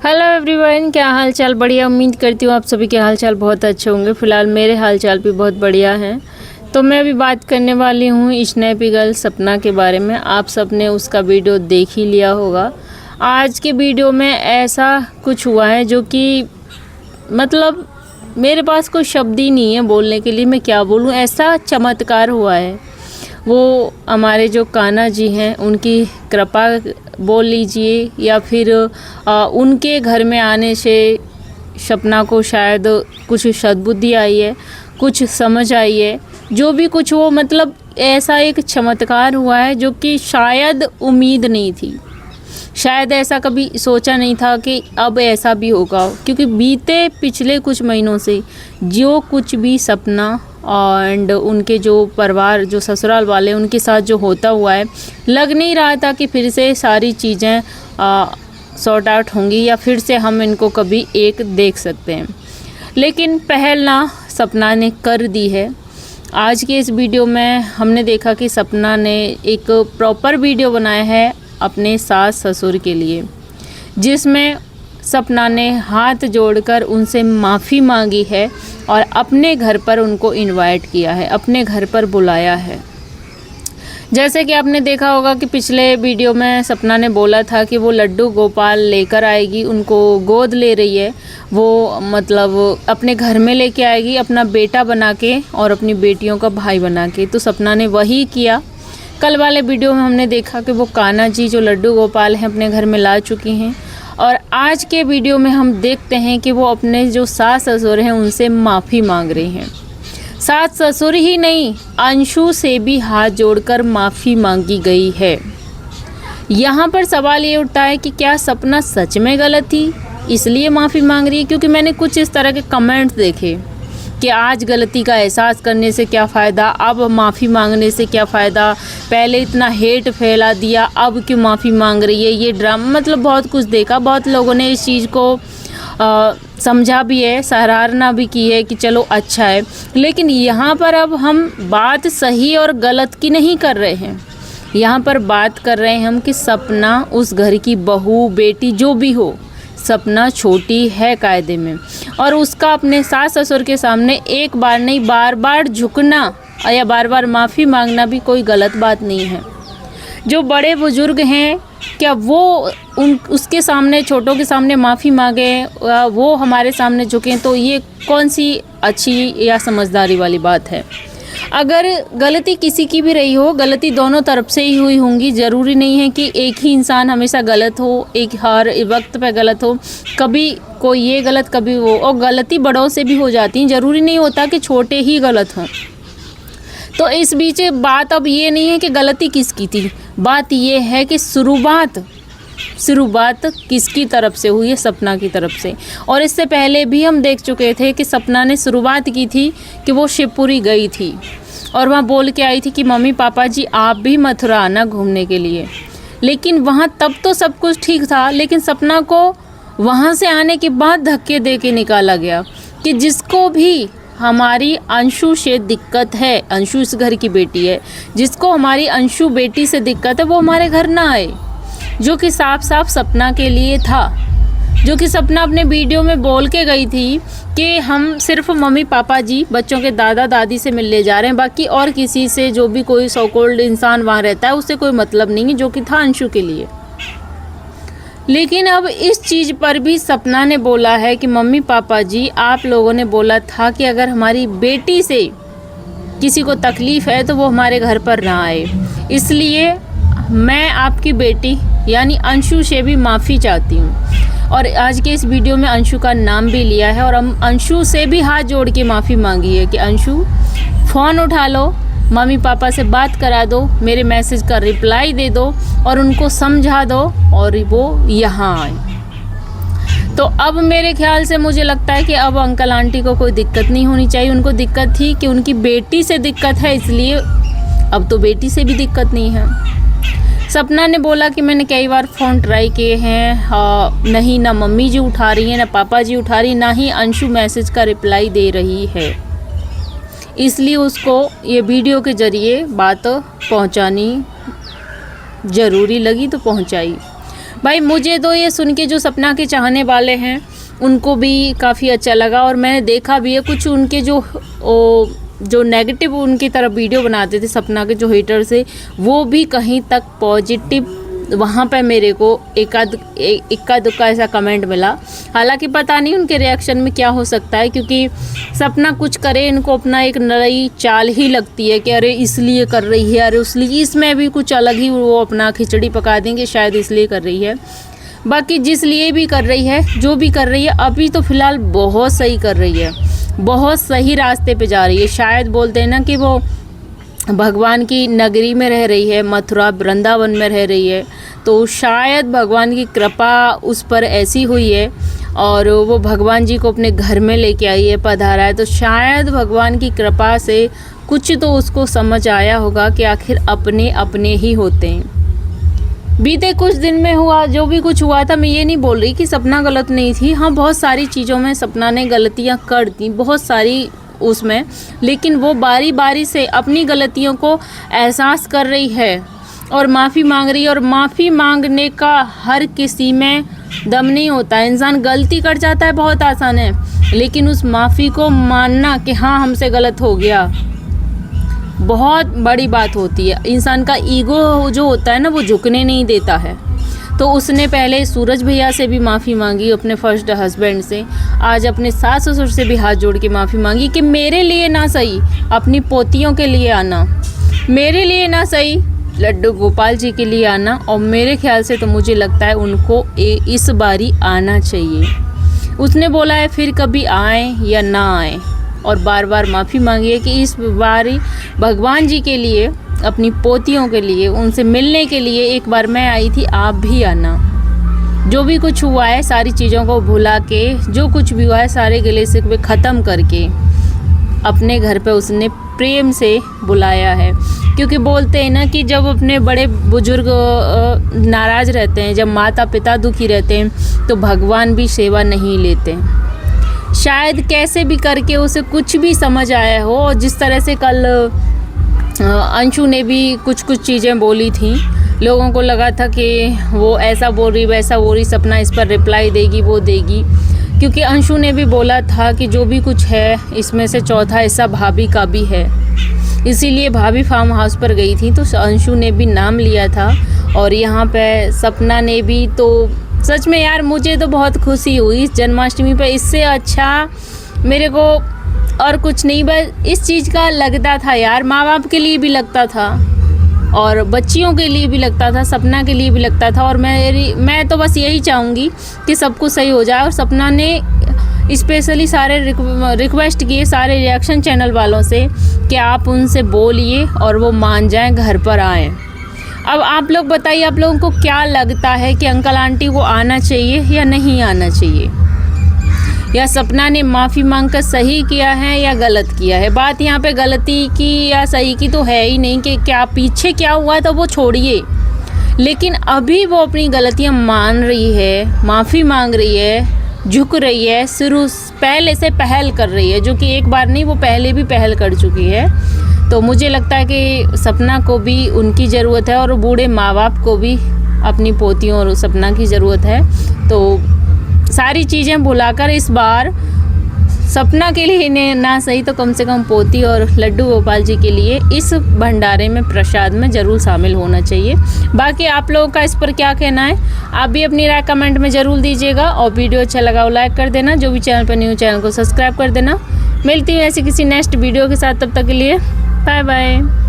Hello everyone, क्या हाल चाल। बढ़िया, उम्मीद करती हूँ आप सभी के हाल चाल बहुत अच्छे होंगे। फ़िलहाल मेरे हाल चाल भी बहुत बढ़िया हैं। तो मैं अभी बात करने वाली हूँ स्नैपी गर्ल सपना के बारे में। आप सब ने उसका वीडियो देख ही लिया होगा। आज के वीडियो में ऐसा कुछ हुआ है जो कि मतलब मेरे पास कोई शब्द ही नहीं है बोलने के लिए। मैं क्या बोलूँ, ऐसा चमत्कार हुआ है। वो हमारे जो कान्हा जी हैं उनकी कृपा बोल लीजिए या फिर उनके घर में आने से सपना को शायद कुछ सद्बुद्धि आई है, कुछ समझ आई है। जो भी कुछ वो मतलब ऐसा एक चमत्कार हुआ है जो कि शायद उम्मीद नहीं थी। शायद ऐसा कभी सोचा नहीं था कि अब ऐसा भी होगा, क्योंकि बीते पिछले कुछ महीनों से जो कुछ भी सपना एंड उनके जो परिवार, जो ससुराल वाले, उनके साथ जो होता हुआ है, लग नहीं रहा था कि फिर से सारी चीज़ें सॉर्ट आउट होंगी या फिर से हम इनको कभी एक देख सकते हैं। लेकिन पहल ना सपना ने कर दी है। आज के इस वीडियो में हमने देखा कि सपना ने एक प्रॉपर वीडियो बनाया है अपने सास ससुर के लिए, जिसमें सपना ने हाथ जोड़कर उनसे माफ़ी मांगी है और अपने घर पर उनको इनवाइट किया है, अपने घर पर बुलाया है। जैसे कि आपने देखा होगा कि पिछले वीडियो में सपना ने बोला था कि वो लड्डू गोपाल लेकर आएगी, उनको गोद ले रही है। वो मतलब अपने घर में लेके आएगी, अपना बेटा बना के और अपनी बेटियों का भाई बना के। तो सपना ने वही किया। कल वाले वीडियो में हमने देखा कि वो कान्हा जी जो लड्डू गोपाल हैं अपने घर में ला चुकी हैं, और आज के वीडियो में हम देखते हैं कि वो अपने जो सास ससुर हैं उनसे माफ़ी मांग रही हैं। सास ससुर ही नहीं, अंशु से भी हाथ जोड़कर माफ़ी मांगी गई है। यहाँ पर सवाल ये उठता है कि क्या सपना सच में गलत थी इसलिए माफ़ी मांग रही है? क्योंकि मैंने कुछ इस तरह के कमेंट्स देखे कि आज गलती का एहसास करने से क्या फ़ायदा, अब माफ़ी मांगने से क्या फ़ायदा, पहले इतना हेट फैला दिया, अब क्यों माफ़ी मांग रही है। ये ड्रामा मतलब बहुत कुछ देखा। बहुत लोगों ने इस चीज़ को समझा भी है, सराहना भी की है कि चलो अच्छा है। लेकिन यहाँ पर अब हम बात सही और गलत की नहीं कर रहे हैं। यहाँ पर बात कर रहे हैं हम कि सपना उस घर की बहू, बेटी जो भी हो, सपना छोटी है कायदे में, और उसका अपने सास ससुर के सामने एक बार नहीं बार बार झुकना या बार बार माफ़ी मांगना भी कोई गलत बात नहीं है। जो बड़े बुजुर्ग हैं, क्या वो उसके सामने, छोटों के सामने माफ़ी मांगे, वो हमारे सामने झुकें, तो ये कौन सी अच्छी या समझदारी वाली बात है। अगर गलती किसी की भी रही हो, गलती दोनों तरफ से ही हुई होंगी। ज़रूरी नहीं है कि एक ही इंसान हमेशा गलत हो, एक हर वक्त पे गलत हो। कभी कोई ये गलत, कभी वो, और गलती बड़ों से भी हो जाती है। ज़रूरी नहीं होता कि छोटे ही गलत हों। तो इस बीच बात अब ये नहीं है कि गलती किसकी थी, बात ये है कि शुरुआत किसकी तरफ से हुई है, सपना की तरफ से। और इससे पहले भी हम देख चुके थे कि सपना ने शुरुआत की थी कि वो शिवपुरी गई थी और वहाँ बोल के आई थी कि मम्मी पापा जी आप भी मथुरा आना घूमने के लिए। लेकिन वहाँ तब तो सब कुछ ठीक था, लेकिन सपना को वहाँ से आने के बाद धक्के दे के निकाला गया कि जिसको भी हमारी अंशु से दिक्कत है, अंशु इस घर की बेटी है, जिसको हमारी अंशु बेटी से दिक्कत है वो हमारे घर ना आए। जो कि साफ साफ सपना के लिए था, जो कि सपना अपने वीडियो में बोल के गई थी कि हम सिर्फ मम्मी पापा जी, बच्चों के दादा दादी से मिलने जा रहे हैं, बाकी और किसी से, जो भी कोई सो कॉल्ड इंसान वहाँ रहता है, उससे कोई मतलब नहीं है, जो कि था अंशु के लिए। लेकिन अब इस चीज़ पर भी सपना ने बोला है कि मम्मी पापा जी आप लोगों ने बोला था कि अगर हमारी बेटी से किसी को तकलीफ़ है तो वो हमारे घर पर ना आए, इसलिए मैं आपकी बेटी यानी अंशु से भी माफ़ी चाहती हूँ। और आज के इस वीडियो में अंशु का नाम भी लिया है और हम अंशु से भी हाथ जोड़ के माफ़ी मांगी है कि अंशु फ़ोन उठा लो, मम्मी पापा से बात करा दो, मेरे मैसेज का रिप्लाई दे दो और उनको समझा दो और वो यहाँ आए। तो अब मेरे ख्याल से मुझे लगता है कि अब अंकल आंटी को कोई दिक्कत नहीं होनी चाहिए। उनको दिक्कत थी कि उनकी बेटी से दिक्कत है, इसलिए अब तो बेटी से भी दिक्कत नहीं है। सपना ने बोला कि मैंने कई बार फ़ोन ट्राई किए हैं, नहीं ना मम्मी जी उठा रही हैं, ना पापा जी उठा रही, ना ही अंशु मैसेज का रिप्लाई दे रही है, इसलिए उसको ये वीडियो के ज़रिए बात पहुंचानी ज़रूरी लगी तो पहुंचाई। भाई मुझे तो ये सुन के जो सपना के चाहने वाले हैं उनको भी काफ़ी अच्छा लगा, और मैंने देखा भी है कुछ उनके जो नेगेटिव उनकी तरफ वीडियो बनाते थे सपना के जो हेटर से, वो भी कहीं तक पॉजिटिव वहाँ पे मेरे को इक्का दुक्का ऐसा कमेंट मिला। हालांकि पता नहीं उनके रिएक्शन में क्या हो सकता है, क्योंकि सपना कुछ करे इनको अपना एक नई चाल ही लगती है कि अरे इसलिए कर रही है, अरे उसलिए, इसमें भी कुछ अलग ही वो अपना खिचड़ी पका देंगे, शायद इसलिए कर रही है। बाकी जिस लिए भी कर रही है, जो भी कर रही है, अभी तो फ़िलहाल बहुत सही कर रही है, बहुत सही रास्ते पे जा रही है। शायद बोलते हैं ना कि वो भगवान की नगरी में रह रही है, मथुरा वृंदावन में रह रही है, तो शायद भगवान की कृपा उस पर ऐसी हुई है और वो भगवान जी को अपने घर में लेके आई है, पधारा है, तो शायद भगवान की कृपा से कुछ तो उसको समझ आया होगा कि आखिर अपने अपने ही होते हैं। बीते कुछ दिन में हुआ जो भी कुछ हुआ था, मैं ये नहीं बोल रही कि सपना गलत नहीं थी, हाँ बहुत सारी चीज़ों में सपना ने गलतियाँ कर दी, बहुत सारी उसमें, लेकिन वो बारी बारी से अपनी गलतियों को एहसास कर रही है और माफ़ी मांग रही है। और माफ़ी मांगने का हर किसी में दम नहीं होता है, इंसान गलती कर जाता है, बहुत आसान है, लेकिन उस माफ़ी को मानना कि हाँ हमसे गलत हो गया, बहुत बड़ी बात होती है। इंसान का ईगो जो होता है ना, वो झुकने नहीं देता है। तो उसने पहले सूरज भैया से भी माफ़ी मांगी, अपने फर्स्ट हस्बैंड से, आज अपने सास ससुर से भी हाथ जोड़ के माफ़ी मांगी कि मेरे लिए ना सही अपनी पोतियों के लिए आना, मेरे लिए ना सही लड्डू गोपाल जी के लिए आना, और मेरे ख्याल से तो मुझे लगता है उनको इस बारी आना चाहिए। उसने बोला है फिर कभी आए या ना आए, और बार बार माफ़ी मांगी है कि इस बारी भगवान जी के लिए, अपनी पोतियों के लिए, उनसे मिलने के लिए एक बार मैं आई थी, आप भी आना। जो भी कुछ हुआ है सारी चीज़ों को भुला के, जो कुछ भी हुआ है सारे गिले शिकवे ख़त्म करके अपने घर पे उसने प्रेम से बुलाया है। क्योंकि बोलते हैं ना कि जब अपने बड़े बुजुर्ग नाराज़ रहते हैं, जब माता पिता दुखी रहते हैं, तो भगवान भी सेवा नहीं लेते। शायद कैसे भी करके उसे कुछ भी समझ आया हो, और जिस तरह से कल अंशु ने भी कुछ चीज़ें बोली थी, लोगों को लगा था कि वो ऐसा बोल रही वैसा बोल रही, सपना इस पर रिप्लाई देगी वो देगी, क्योंकि अंशु ने भी बोला था कि जो भी कुछ है इसमें से चौथा हिस्सा भाभी का भी है, इसीलिए भाभी फार्म हाउस पर गई थी, तो अंशु ने भी नाम लिया था। और यहाँ पे सपना ने भी, तो सच में यार मुझे तो बहुत खुशी हुई इस जन्माष्टमी पे, इससे अच्छा मेरे को और कुछ नहीं, बस इस चीज़ का लगता था यार, माँ बाप के लिए भी लगता था और बच्चियों के लिए भी लगता था, सपना के लिए भी लगता था, और मैं तो बस यही चाहूँगी कि सब कुछ सही हो जाए। और सपना ने स्पेशली सारे रिक्वेस्ट किए सारे रिएक्शन चैनल वालों से कि आप उनसे बोलिए और वो मान जाएं, घर पर आएँ। अब आप लोग बताइए, आप लोगों को क्या लगता है कि अंकल आंटी को आना चाहिए या नहीं आना चाहिए, या सपना ने माफ़ी मांगकर सही किया है या गलत किया है? बात यहाँ पे गलती की या सही की तो है ही नहीं, कि क्या पीछे क्या हुआ तो वो छोड़िए, लेकिन अभी वो अपनी गलतियाँ मान रही है, माफ़ी मांग रही है, झुक रही है, शुरू पहले से पहल कर रही है, जो कि एक बार नहीं, वो पहले भी पहल कर चुकी है। तो मुझे लगता है कि सपना को भी उनकी ज़रूरत है, और बूढ़े माँ बाप को भी अपनी पोतियों और सपना की ज़रूरत है। तो सारी चीज़ें भुलाकर इस बार सपना के लिए ना सही तो कम से कम पोती और लड्डू गोपाल जी के लिए इस भंडारे में, प्रसाद में ज़रूर शामिल होना चाहिए। बाकी आप लोगों का इस पर क्या कहना है, आप भी अपनी राय कमेंट में ज़रूर दीजिएगा, और वीडियो अच्छा लगा हो लाइक कर देना, जो भी चैनल पर न्यू चैनल को सब्सक्राइब कर देना। मिलती हूँ ऐसे किसी नेक्स्ट वीडियो के साथ, तब तक के लिए बाय बाय।